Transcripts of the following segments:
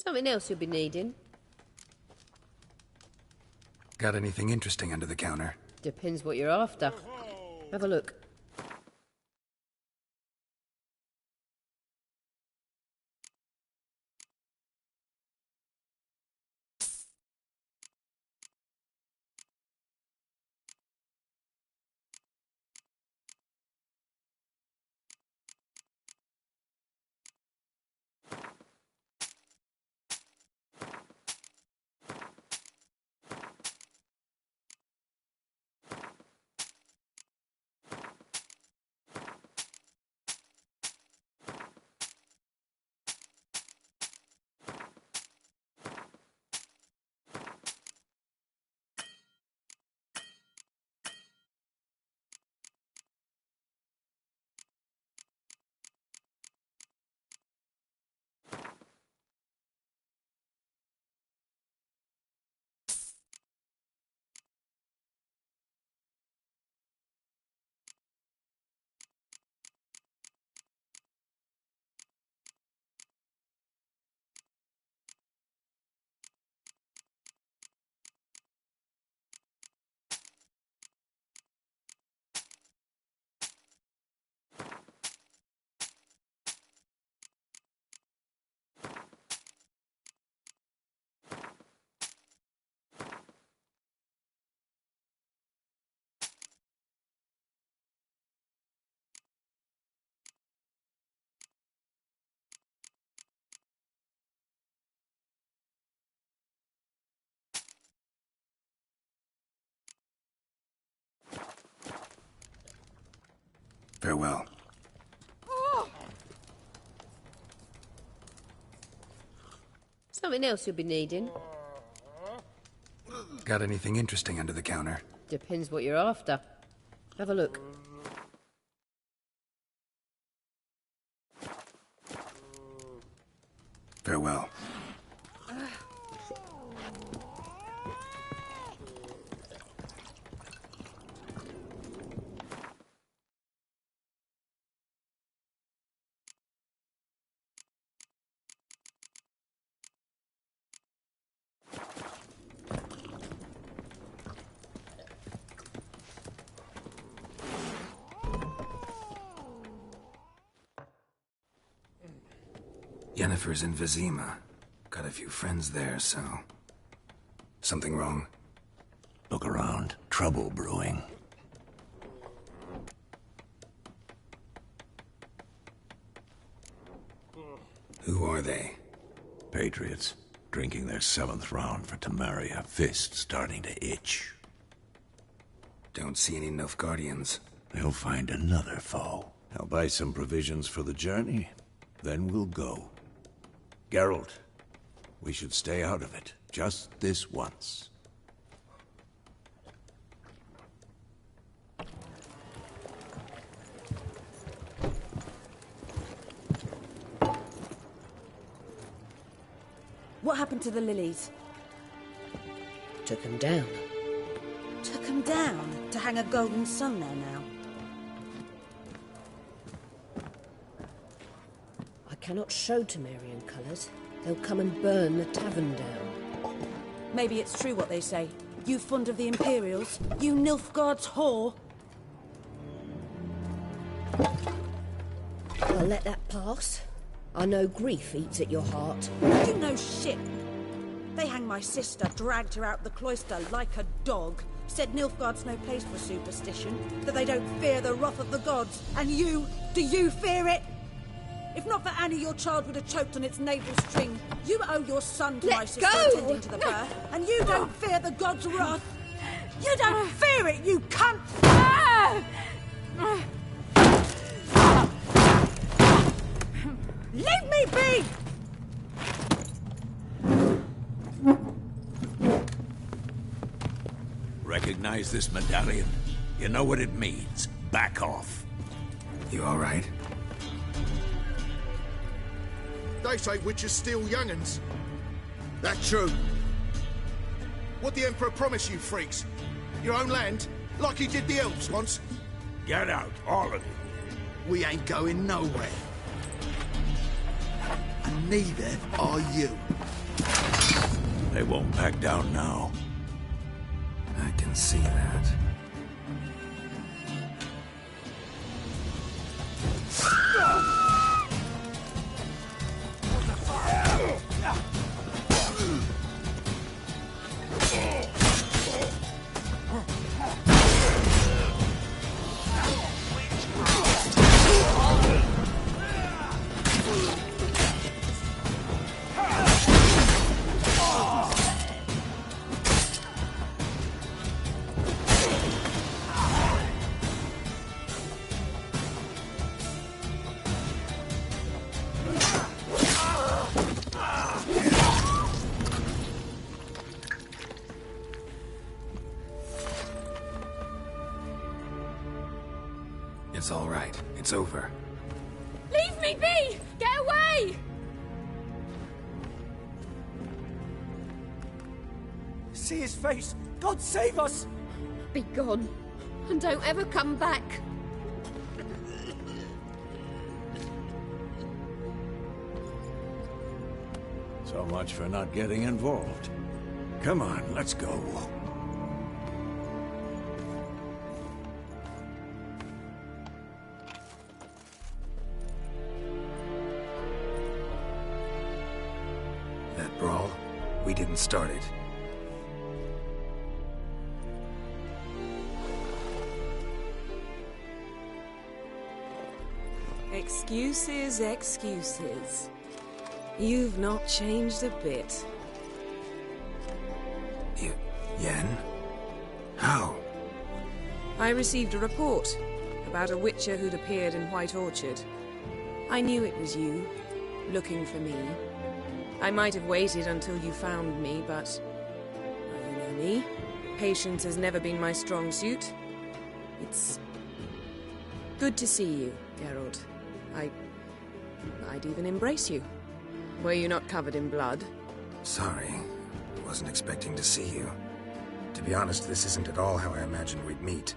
Something else you'll be needing? Got anything interesting under the counter? Depends what you're after. Have a look. Farewell. Something else you'll be needing? Got anything interesting under the counter? Depends what you're after. Have a look. Farewell. Yennefer's in Vizima. Got a few friends there, so... Something wrong? Look around. Trouble brewing. Who are they? Patriots. Drinking their 7th round for Temeria. Fist starting to itch. Don't see any Nilfgaardians. They'll find another foe. I'll buy some provisions for the journey. Then we'll go. Geralt, we should stay out of it. Just this once. What happened to the lilies? Took 'em down. Took them down to hang a golden sun there now. I cannot show Temerian colours. They'll come and burn the tavern down. Maybe it's true what they say. You fond of the Imperials? You Nilfgaard's whore? I'll let that pass. I know grief eats at your heart. You know shit. They hanged my sister, dragged her out the cloister like a dog. Said Nilfgaard's no place for superstition, that they don't fear the wrath of the gods. And you, do you fear it? If not for Annie, your child would have choked on its navel string. You owe your son to my sister attending to the birth, and you don't fear the gods' wrath. You don't fear it, you cunt! Leave me be! Recognize this medallion? You know what it means. Back off. You all right? They say witches steal young'uns. That true? What the Emperor promised you freaks? Your own land? Like he did the elves once? Get out, all of you. We ain't going nowhere. And neither are you. They won't back down now. I can see that. It's all right. It's over. Leave me be! Get away! See his face! God save us! Be gone. And don't ever come back. So much for not getting involved. Come on, let's go. That brawl, we didn't start it. Excuses, excuses. You've not changed a bit. Yen? How? I received a report about a Witcher who'd appeared in White Orchard. I knew it was you, looking for me. I might have waited until you found me, but... well, you know me. Patience has never been my strong suit. It's... good to see you, Geralt. I'd even embrace you. Were you not covered in blood? Sorry. I wasn't expecting to see you. To be honest, this isn't at all how I imagined we'd meet.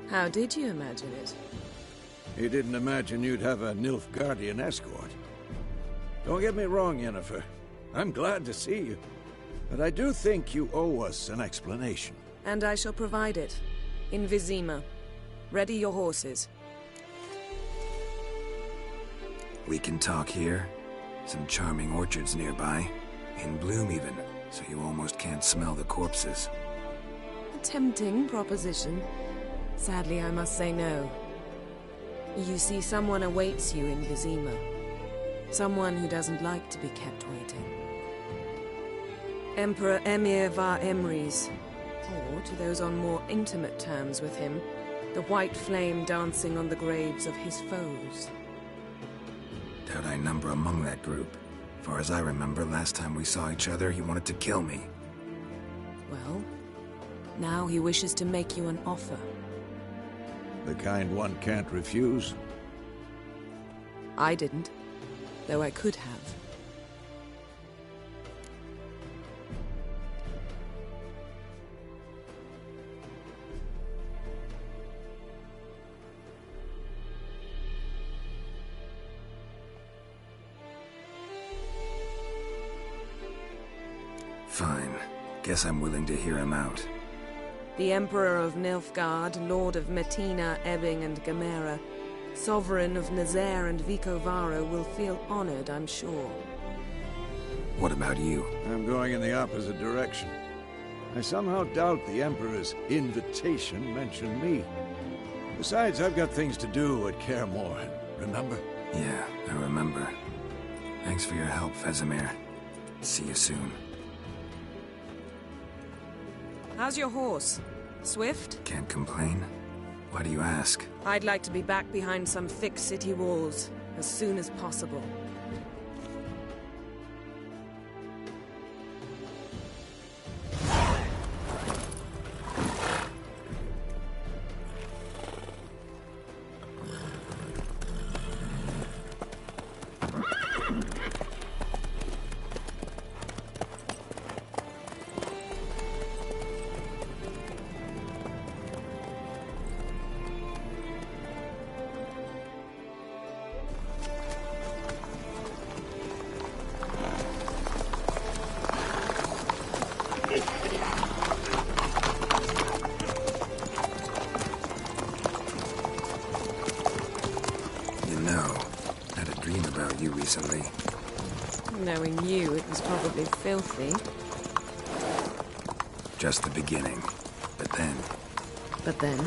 How did you imagine it? You didn't imagine you'd have a Nilfgaardian escort. Don't get me wrong, Yennefer. I'm glad to see you. But I do think you owe us an explanation. And I shall provide it. In Vizima. Ready your horses. We can talk here. Some charming orchards nearby. In bloom even, so you almost can't smell the corpses. A tempting proposition. Sadly, I must say no. You see, someone awaits you in Vizima. Someone who doesn't like to be kept waiting. Emperor Emir var Emrys. Or, to those on more intimate terms with him, the white flame dancing on the graves of his foes. Doubt I number among that group. Far as I remember, last time we saw each other, he wanted to kill me. Well, now he wishes to make you an offer. The kind one can't refuse. I didn't, though I could have. Fine. Guess I'm willing to hear him out. The Emperor of Nilfgaard, Lord of Metina, Ebbing and Gamera, Sovereign of Nazaire and Vicovaro will feel honored, I'm sure. What about you? I'm going in the opposite direction. I somehow doubt the Emperor's invitation mentioned me. Besides, I've got things to do at Kaer Morhen, remember? Yeah, I remember. Thanks for your help, Vesemir. See you soon. How's your horse? Swift? Can't complain. Why do you ask? I'd like to be back behind some thick city walls as soon as possible. recently. Knowing you, it was probably filthy. Just the beginning. But then... But then...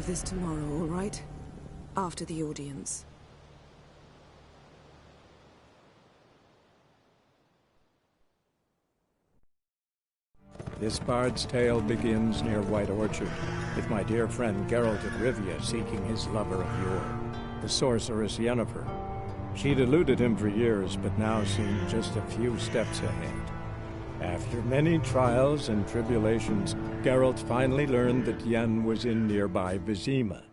This tomorrow, all right? After the audience. This bard's tale begins near White Orchard, with my dear friend Geralt of Rivia seeking his lover of yore, the sorceress Yennefer. She'd eluded him for years, but now seemed just a few steps ahead. After many trials and tribulations, Geralt finally learned that Yen was in nearby Vizima.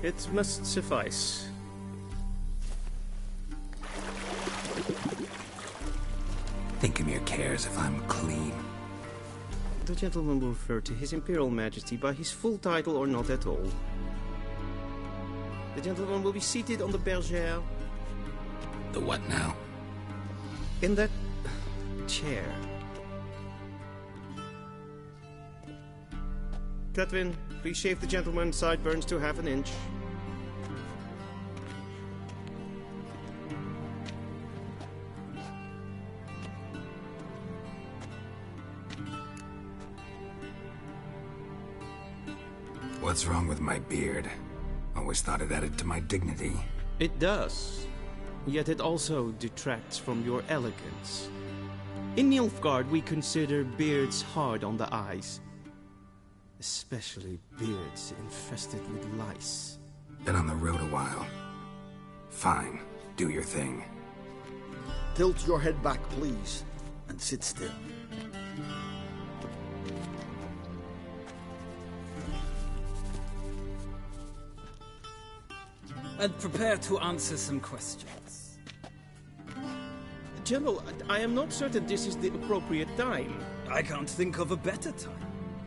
It must suffice. Thinkamir cares if I'm clean. The gentleman will refer to His Imperial Majesty by his full title or not at all. The gentleman will be seated on the bergère. The what now? In that chair. Catwin, please shave the gentleman's sideburns to half an inch. What's wrong with my beard? Always thought it added to my dignity. It does. Yet it also detracts from your elegance. In Nilfgaard, we consider beards hard on the eyes. Especially beards infested with lice. Been on the road a while. Fine, do your thing. Tilt your head back, please, and sit still. And prepare to answer some questions. General, I am not certain this is the appropriate time. I can't think of a better time.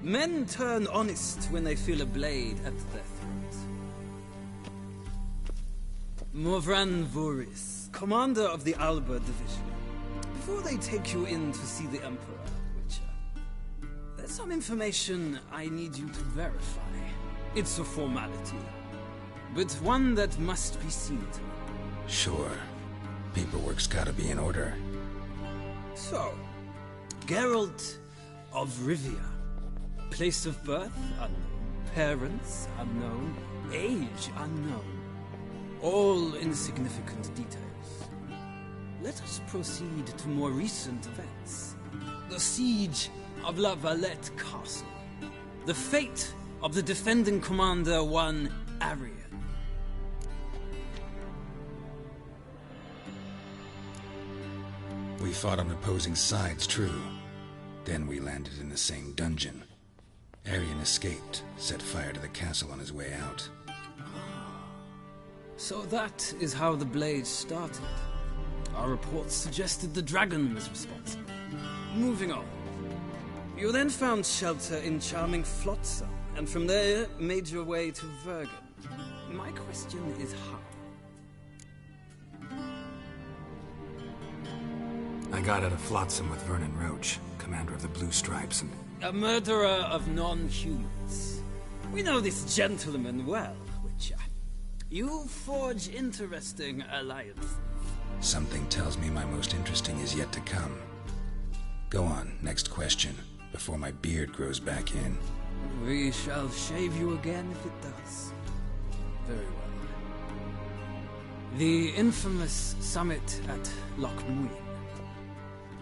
Men turn honest when they feel a blade at their throat. Morvran Voris, commander of the Alba Division. Before they take you in to see the Emperor, Witcher, there's some information I need you to verify. It's a formality, but one that must be seen to. Sure. Paperwork's gotta be in order. So, Geralt of Rivia. Place of birth unknown. Parents unknown. Age unknown. All insignificant details. Let us proceed to more recent events. The siege of La Valette Castle. The fate of the defending commander, one Arian. We fought on opposing sides, true. Then we landed in the same dungeon. Arian escaped, set fire to the castle on his way out. So that is how the Blade started. Our reports suggested the dragon was responsible. Moving on. You then found shelter in charming Flotsam, and from there made your way to Vergen. My question is how? I got out of Flotsam with Vernon Roach, commander of the Blue Stripes, and... A murderer of non-humans. We know this gentleman well, Witcher. You forge interesting alliances. Something tells me my most interesting is yet to come. Go on, next question, before my beard grows back in. We shall shave you again if it does. Very well. The infamous summit at Loch Muin.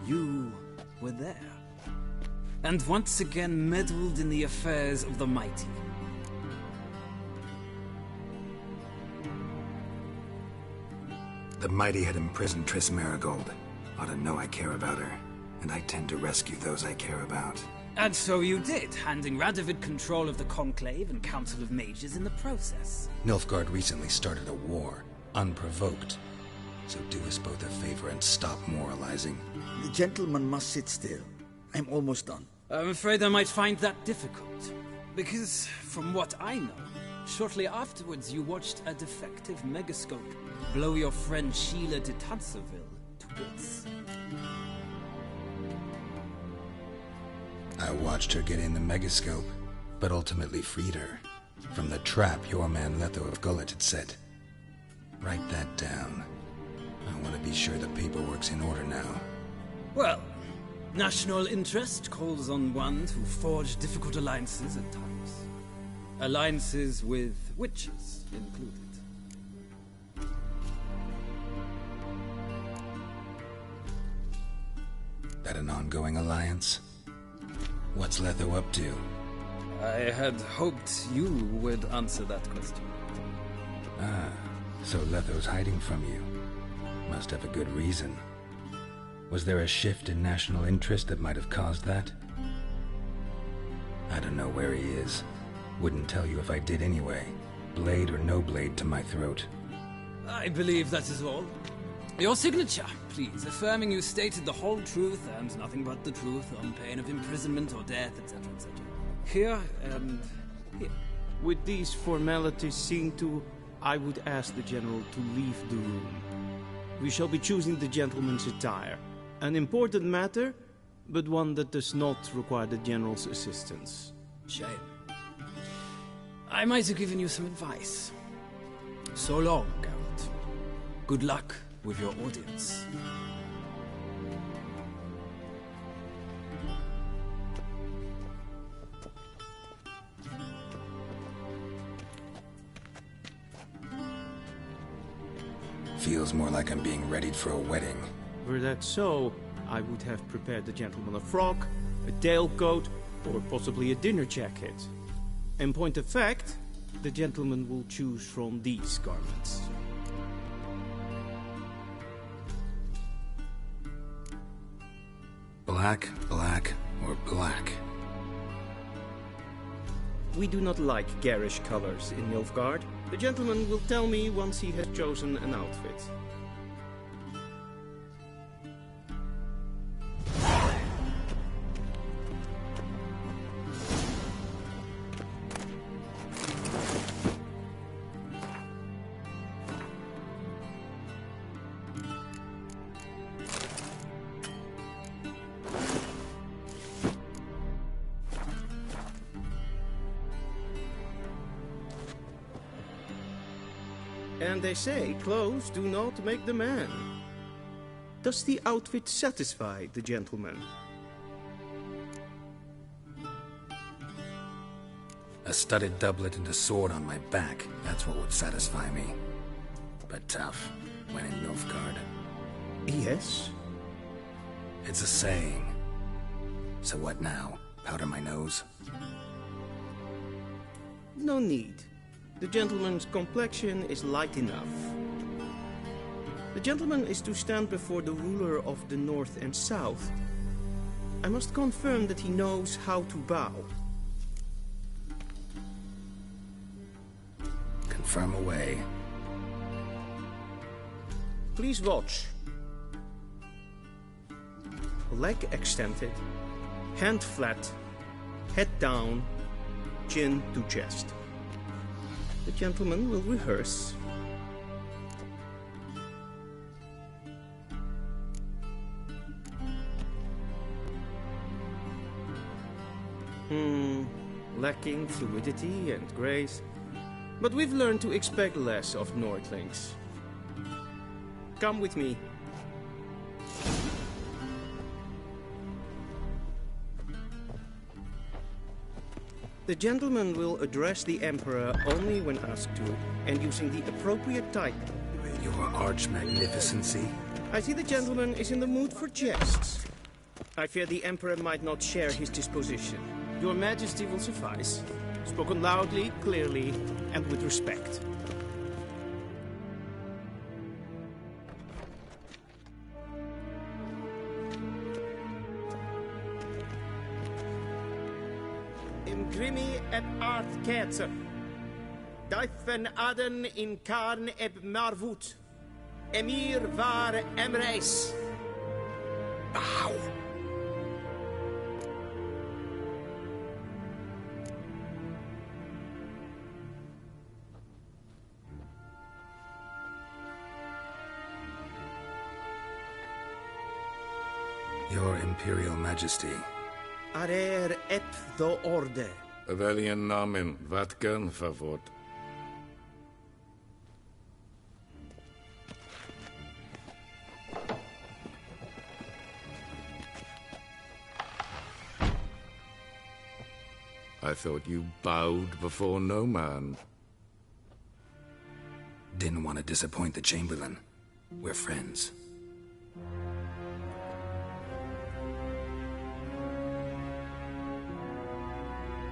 You were there. And once again meddled in the affairs of the mighty. The mighty had imprisoned Triss Marigold. Ought to know I care about her, and I tend to rescue those I care about. And so you did, handing Radovid control of the Conclave and Council of Mages in the process. Nilfgaard recently started a war, unprovoked. So do us both a favor and stop moralizing. The gentleman must sit still. I'm almost done. I'm afraid I might find that difficult. Because, from what I know, shortly afterwards you watched a defective megascope blow your friend Sheila de Tanserville to bits. I watched her get in the megascope, but ultimately freed her from the trap your man Letho of Gullet had set. Write that down. I want to be sure the paperwork's in order now. Well, national interest calls on one to forge difficult alliances at times. Alliances with witches included. That an ongoing alliance? What's Letho up to? I had hoped you would answer that question. Ah, so Letho's hiding from you. Must have a good reason. Was there a shift in national interest that might have caused that? I don't know where he is. Wouldn't tell you if I did anyway. Blade or no blade to my throat. I believe that is all. Your signature, please, affirming you stated the whole truth and nothing but the truth on pain of imprisonment or death, etc., etc. Here and here. With these formalities seen to, I would ask the General to leave the room. We shall be choosing the gentleman's attire. An important matter, but one that does not require the General's assistance. Shame. I might have given you some advice. So long, Geralt. Good luck with your audience. Feels more like I'm being readied for a wedding. Were that so, I would have prepared the gentleman a frock, a tailcoat, or possibly a dinner jacket. In point of fact, the gentleman will choose from these garments. Black, black, or black? We do not like garish colors in Nilfgaard. The gentleman will tell me once he has chosen an outfit. And they say clothes do not make the man. Does the outfit satisfy the gentleman? A studded doublet and a sword on my back, that's what would satisfy me. But tough, when in Nilfgaard. Yes? It's a saying. So what now? Powder my nose? No need. The gentleman's complexion is light enough. The gentleman is to stand before the ruler of the North and South. I must confirm that he knows how to bow. Confirm away. Please watch. Leg extended, Hand flat, head down, chin to chest. The gentleman will rehearse. Lacking fluidity and grace. But we've learned to expect less of Nordlings. Come with me. The gentleman will address the Emperor only when asked to, and using the appropriate type. Your arch-magnificency? I see the gentleman is in the mood for jests. I fear the Emperor might not share his disposition. Your Majesty will suffice. Spoken loudly, clearly, and with respect. Imgrimi et art ketzer. Duifen aden in karn eb marvut. Emir var emreis. Bow. Your Imperial Majesty. Arer ep the orde. Welchen Namen, wat gern favort? I thought you bowed before no man. Didn't want to disappoint the Chamberlain. We're friends.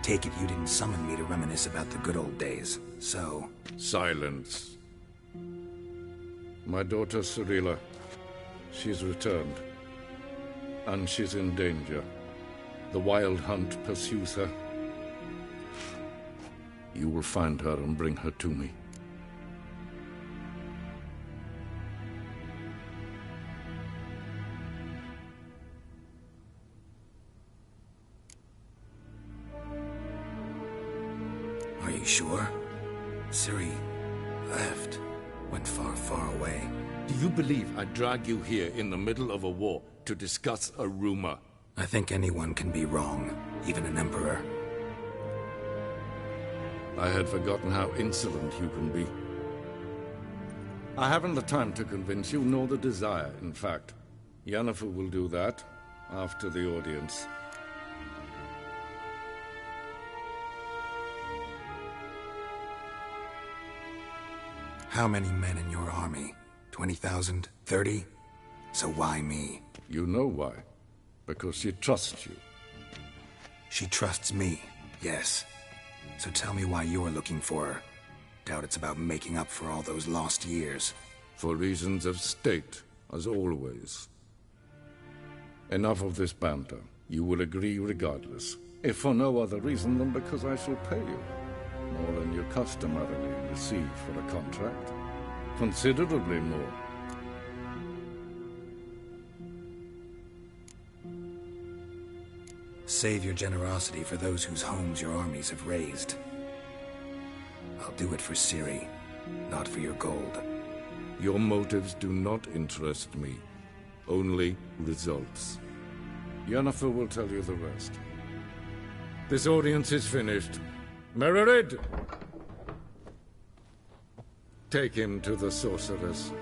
Take it you didn't summon me to reminisce about the good old days, so... Silence. My daughter Cyrilla, she's returned. And she's in danger. The Wild Hunt pursues her. You will find her and bring her to me. Are you sure? Ciri left. Went far, far away. Do you believe I'd drag you here in the middle of a war to discuss a rumor? I think anyone can be wrong, even an emperor. I had forgotten how insolent you can be. I haven't the time to convince you, nor the desire, in fact. Yennefer will do that after the audience. How many men in your army? 20,000? 30? So why me? You know why. Because she trusts you. She trusts me, yes. So tell me why you're looking for her. Doubt it's about making up for all those lost years. For reasons of state, as always. Enough of this banter. You will agree regardless. If for no other reason than because I shall pay you. More than you customarily receive for a contract. Considerably more. Save your generosity for those whose homes your armies have razed. I'll do it for Ciri, not for your gold. Your motives do not interest me. Only results. Yennefer will tell you the rest. This audience is finished. Mererid! Take him to the sorceress.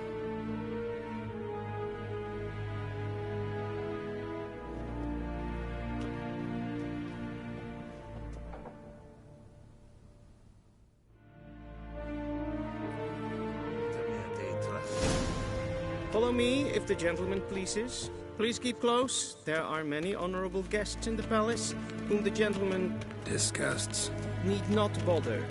Follow me, if the gentleman pleases. Please keep close. There are many honorable guests in the palace, whom the gentleman... disgusts. ...need not bother.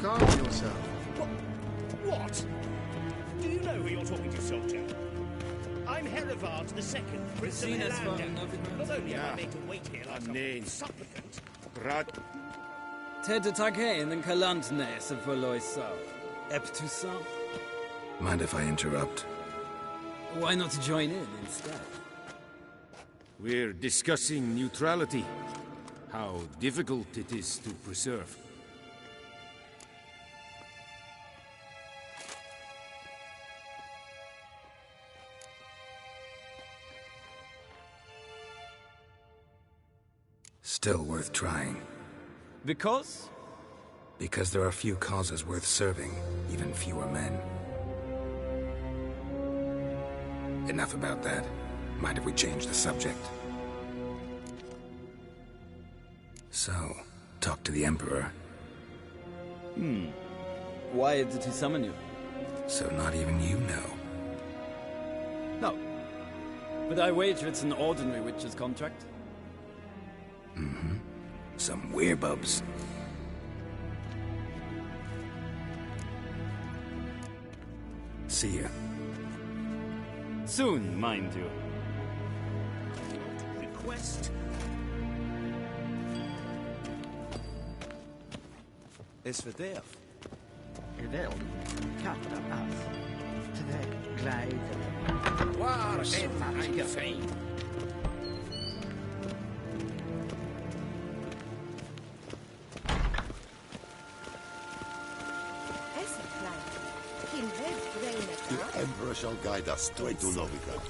Calm yourself. What? Do you know who you're talking to, soldier? I'm Herivard II, Prince of Helanda. Not only am I made to wait here like some supplicant... Ted Takein and Kalantnes of Voloisau. Eptoussaint? Mind if I interrupt? Why not join in instead? We're discussing neutrality. How difficult it is to preserve. Still worth trying. Because? Because there are few causes worth serving, even fewer men. Enough about that. Mind if we change the subject? So, talk to the Emperor. Why did he summon you? So not even you know. No. But I wager it's an ordinary witcher's contract. Mm-hmm. Some werebubs. See ya. Soon, mind you. Request. Is verderf. Wel, katra af. Trek glijden. Waar is mijn café? The Emperor shall guide us straight to Novigrad.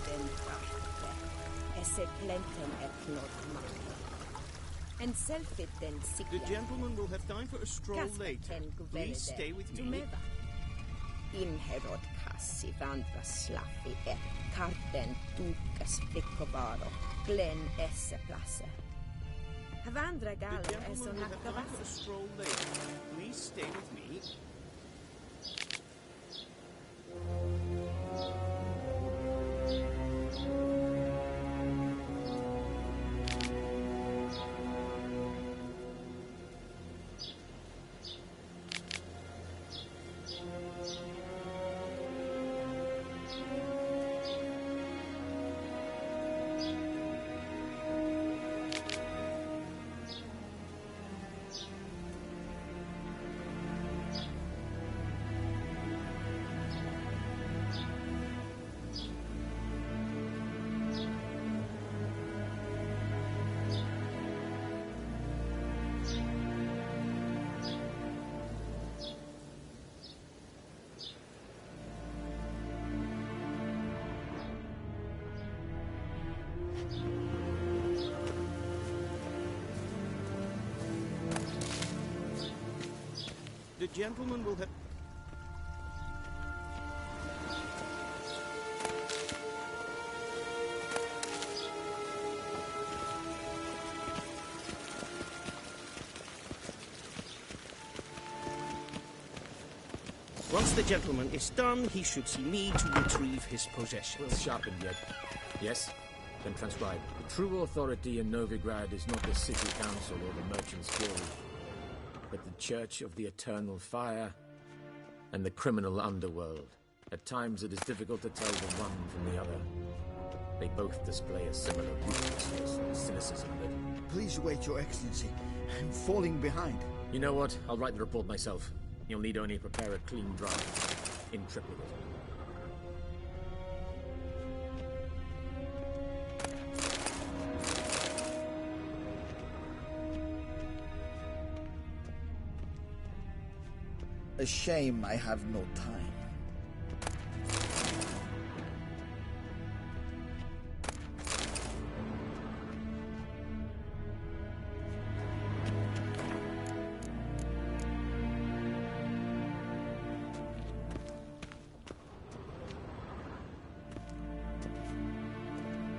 The gentleman will have time for a stroll later. Please stay with me. Inherod kassi vandra slaffi et karten tukas flickovaro glen esse plasse. Havandra gal The es gentleman on will have time for a nakavas. stroll later. Please stay with me. The gentleman will have... Once the gentleman is done, he should see me to retrieve his possessions. Well sharpened yet. Yes? Then transcribe. The true authority in Novigrad is not the city council or the merchants' guild, but the Church of the Eternal Fire and the criminal underworld. At times it is difficult to tell the one from the other. They both display a similar ruthlessness and cynicism that... Please wait, Your Excellency. I'm falling behind. You know what? I'll write the report myself. You'll need only prepare a clean draft in triplicate. A shame I have no time.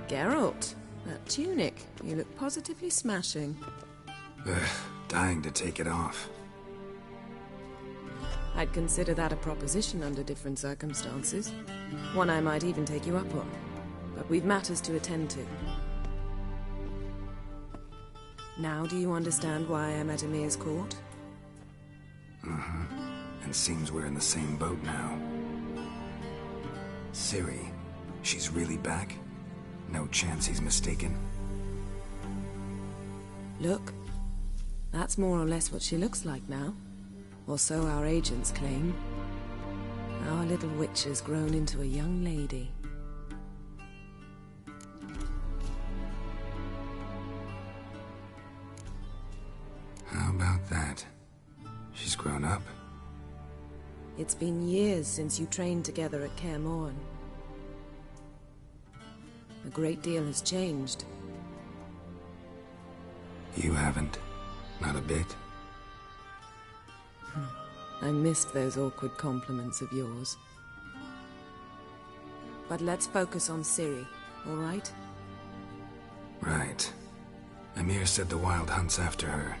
Geralt, that tunic. You look positively smashing. Dying to take it off. I'd consider that a proposition under different circumstances. One I might even take you up on. But we've matters to attend to. Now do you understand why I'm at Emir's court? Mm-hmm. And seems we're in the same boat now. Ciri, she's really back? No chance he's mistaken? Look, that's more or less what she looks like now. Or so our agents claim. Our little witcher's grown into a young lady. How about that? She's grown up. It's been years since you trained together at Kaer Morhen. A great deal has changed. You haven't. Not a bit. I missed those awkward compliments of yours. But let's focus on Ciri, all right? Right. Emir said the Wild Hunt's after her.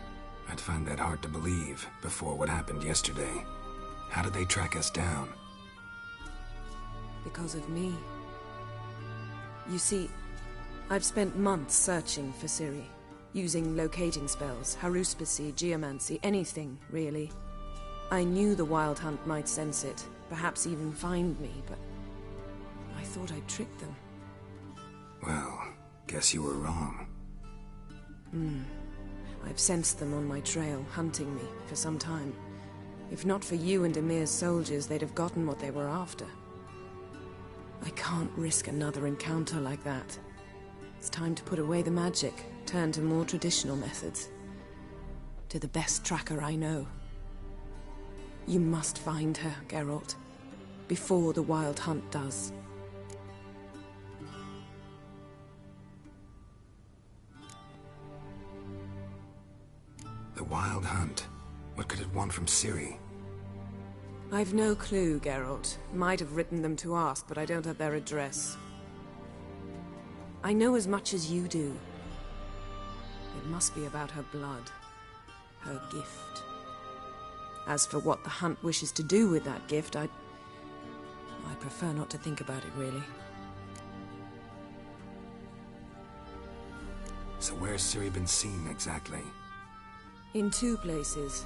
I'd find that hard to believe before what happened yesterday. How did they track us down? Because of me. You see, I've spent months searching for Ciri, using locating spells, haruspicy, geomancy, anything, really. I knew the Wild Hunt might sense it, perhaps even find me, but I thought I'd tricked them. Well, guess you were wrong. I've sensed them on my trail, hunting me, for some time. If not for you and Emir's soldiers, they'd have gotten what they were after. I can't risk another encounter like that. It's time to put away the magic, turn to more traditional methods. To the best tracker I know. You must find her, Geralt, before the Wild Hunt does. The Wild Hunt? What could it want from Ciri? I've no clue, Geralt. Might have written them to ask, but I don't have their address. I know as much as you do. It must be about her blood. Her gift. As for what the Hunt wishes to do with that gift, I prefer not to think about it, really. So where's Ciri been seen, exactly? In two places.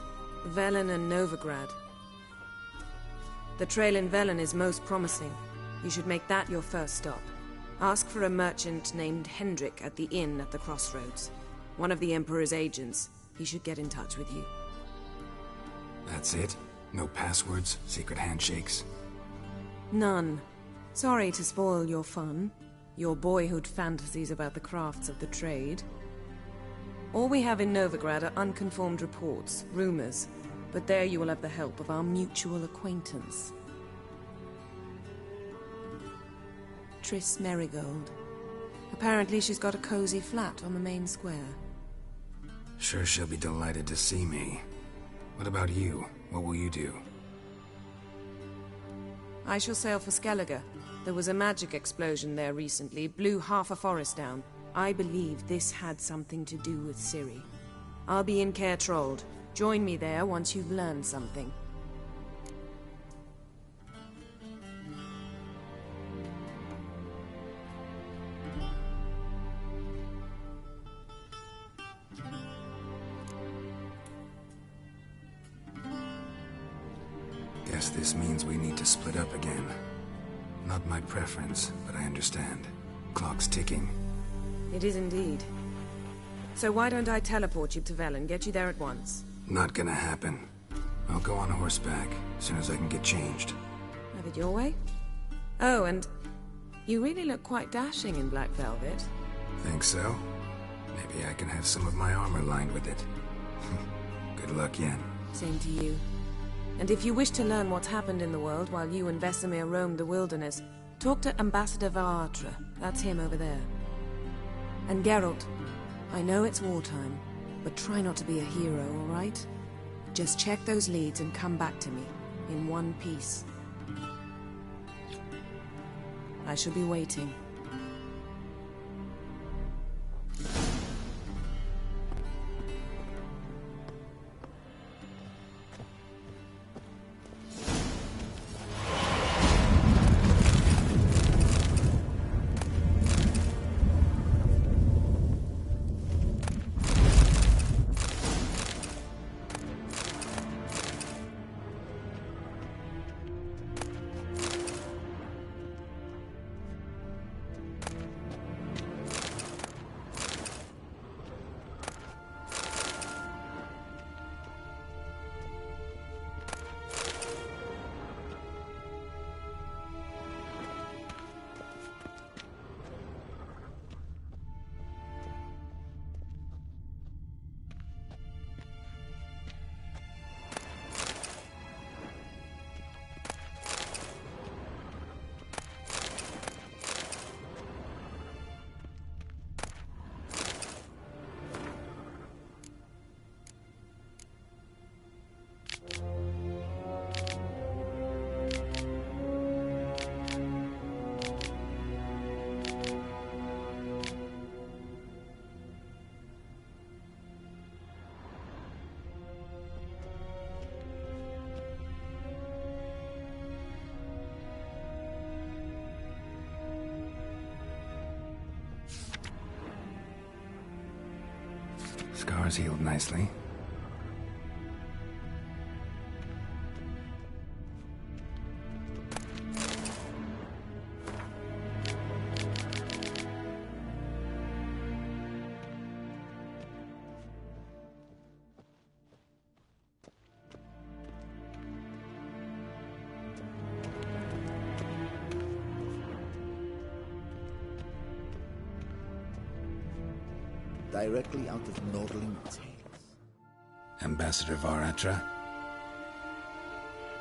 Velen and Novigrad. The trail in Velen is most promising. You should make that your first stop. Ask for a merchant named Hendrik at the inn at the crossroads. One of the Emperor's agents. He should get in touch with you. That's it? No passwords? Secret handshakes? None. Sorry to spoil your fun. Your boyhood fantasies about the crafts of the trade. All we have in Novigrad are unconfirmed reports, rumors. But there you will have the help of our mutual acquaintance. Triss Merigold. Apparently she's got a cozy flat on the main square. Sure she'll be delighted to see me. What about you? What will you do? I shall sail for Skellige. There was a magic explosion there recently, blew half a forest down. I believe this had something to do with Ciri. I'll be in Caer Trold. Join me there once you've learned something. Guess this means we need to split up again. Not my preference, but I understand. Clock's ticking. It is indeed. So why don't I teleport you to Velen, get you there at once? Not gonna happen. I'll go on horseback, as soon as I can get changed. Have it your way? Oh, and you really look quite dashing in black velvet. Think so? Maybe I can have some of my armor lined with it. Good luck, Yen. Same to you. And if you wish to learn what's happened in the world while you and Vesemir roamed the wilderness, talk to Ambassador Varatra. That's him over there. And Geralt, I know it's wartime, but try not to be a hero, all right? Just check those leads and come back to me, in one piece. I shall be waiting. Scars healed nicely. Directly out of Nordling Tales. Ambassador Varatra?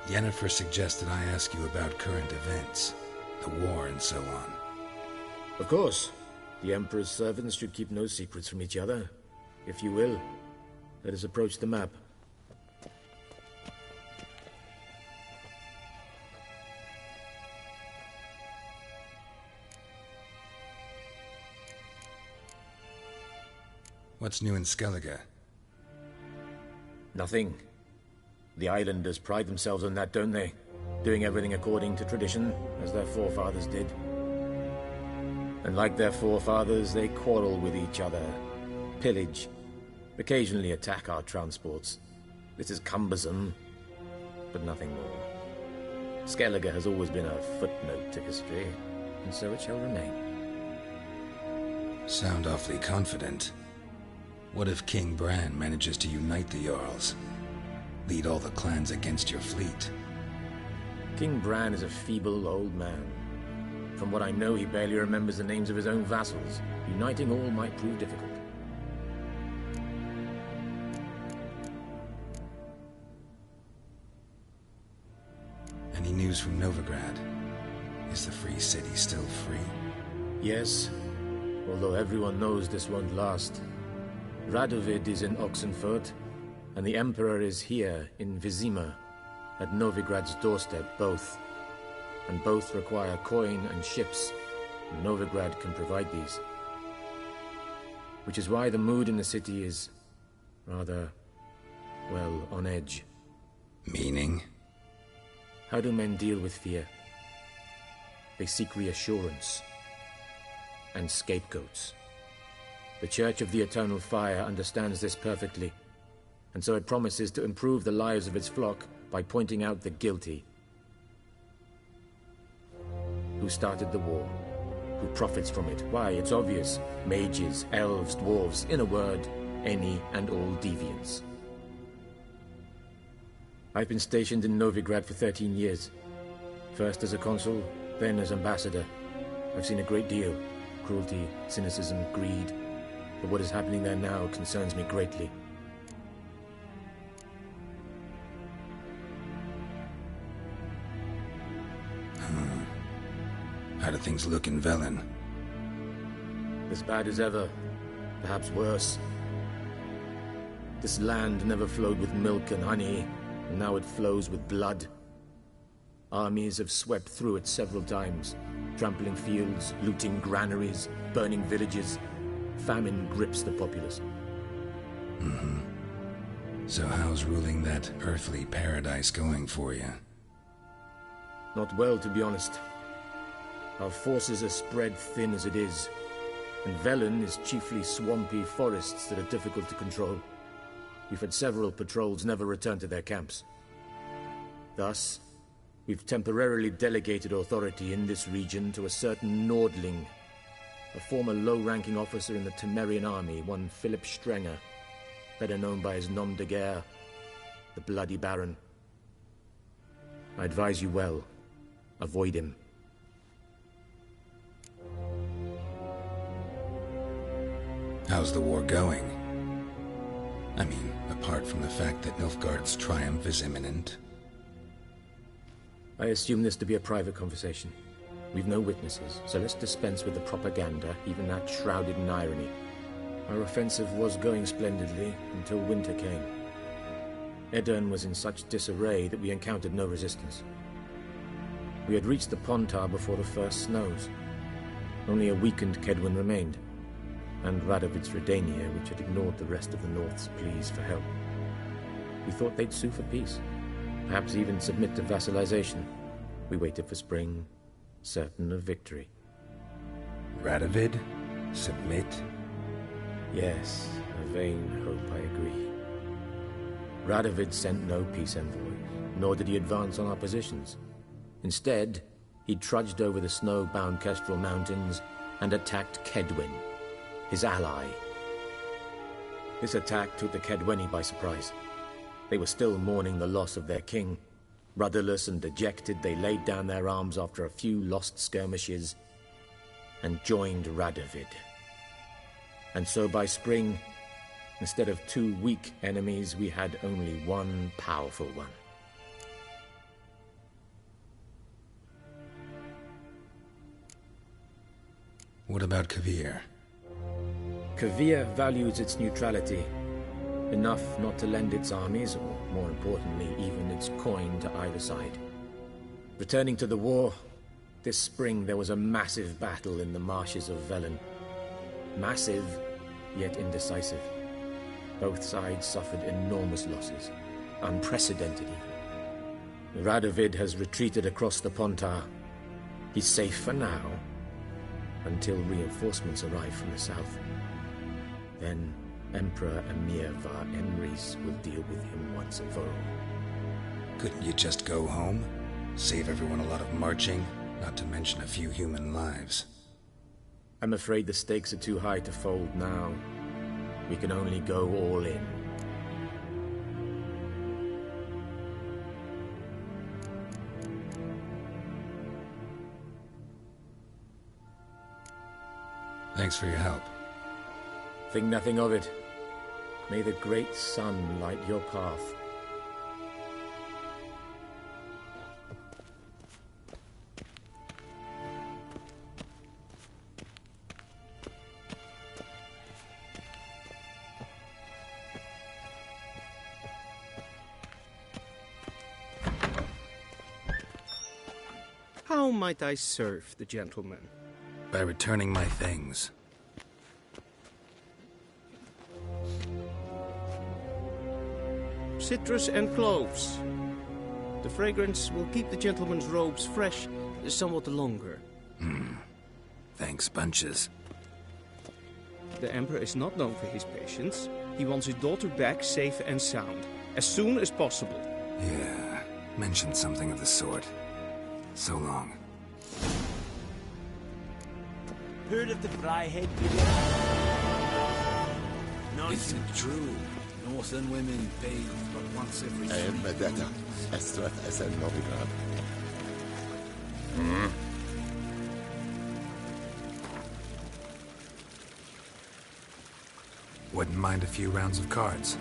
Yennefer suggested I ask you about current events, the war and so on. Of course. The Emperor's servants should keep no secrets from each other. If you will, let us approach the map. What's new in Skellige? Nothing. The islanders pride themselves on that, don't they? Doing everything according to tradition, as their forefathers did. And like their forefathers, they quarrel with each other, pillage, occasionally attack our transports. This is cumbersome, but nothing more. Skellige has always been a footnote to history, and so it shall remain. Sound awfully confident. What if King Bran manages to unite the Jarls? Lead all the clans against your fleet? King Bran is a feeble old man. From what I know, he barely remembers the names of his own vassals. Uniting all might prove difficult. Any news from Novigrad? Is the Free City still free? Yes, although everyone knows this won't last. Radovid is in Oxenfurt, and the Emperor is here in Vizima, at Novigrad's doorstep, both. And both require coin and ships, and Novigrad can provide these. Which is why the mood in the city is rather, well, on edge. Meaning? How do men deal with fear? They seek reassurance and scapegoats. The Church of the Eternal Fire understands this perfectly, and so it promises to improve the lives of its flock by pointing out the guilty. Who started the war? Who profits from it? Why, it's obvious. Mages, elves, dwarves, in a word, any and all deviants. I've been stationed in Novigrad for 13 years. First as a consul, then as ambassador. I've seen a great deal. Cruelty, cynicism, greed. But what is happening there now concerns me greatly. How do things look in Velen? As bad as ever. Perhaps worse. This land never flowed with milk and honey, and now it flows with blood. Armies have swept through it several times, trampling fields, looting granaries, burning villages. Famine grips the populace. So how's ruling that earthly paradise going for you? Not well, to be honest. Our forces are spread thin as it is, and Velen is chiefly swampy forests that are difficult to control. We've had several patrols never return to their camps. Thus, we've temporarily delegated authority in this region to a certain Nordling, a former low-ranking officer in the Temerian army, one Philip Strenger, better known by his nom de guerre, the Bloody Baron. I advise you well. Avoid him. How's the war going? I mean, apart from the fact that Nilfgaard's triumph is imminent. I assume this to be a private conversation. We've no witnesses, so let's dispense with the propaganda, even that shrouded in irony. Our offensive was going splendidly until winter came. Edirn was in such disarray that we encountered no resistance. We had reached the Pontar before the first snows. Only a weakened Kedwin remained, and Radovid's Redania, which had ignored the rest of the North's pleas for help. We thought they'd sue for peace, perhaps even submit to vassalization. We waited for spring, certain of victory. Radovid? Submit? Yes, a vain hope, I agree. Radovid sent no peace envoys, nor did he advance on our positions. Instead, he trudged over the snow-bound Kestrel Mountains and attacked Kedwen, his ally. This attack took the Kedweni by surprise. They were still mourning the loss of their king. Rudderless and dejected, they laid down their arms after a few lost skirmishes and joined Radovid. And so by spring, instead of 2 weak enemies, we had only one powerful one. What about Kavir? Kavir values its neutrality, enough not to lend its armies, or more importantly, even its coin to either side. Returning to the war, this spring there was a massive battle in the marshes of Velen. Massive, yet indecisive. Both sides suffered enormous losses, unprecedented even. Radovid has retreated across the Pontar. He's safe for now, until reinforcements arrive from the south. Then Emperor Emir var Emrys will deal with him once and for all. Couldn't you just go home? Save everyone a lot of marching, not to mention a few human lives. I'm afraid the stakes are too high to fold now. We can only go all in. Thanks for your help. Think nothing of it. May the great sun light your path. How might I serve the gentleman? By returning my things. Citrus and cloves. The fragrance will keep the gentleman's robes fresh somewhat longer. Thanks, bunches. The Emperor is not known for his patience. He wants his daughter back safe and sound, as soon as possible. Yeah, mentioned something of the sort. So long. Heard of the Fryhead? Is it true? Northern women bathe but once every 3 I am Medetta, Estreth SN Novigrad. Wouldn't mind a few rounds of cards.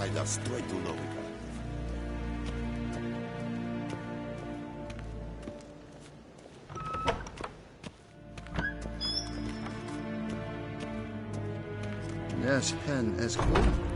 guide us straight to Novigrad. Yes, pen is good.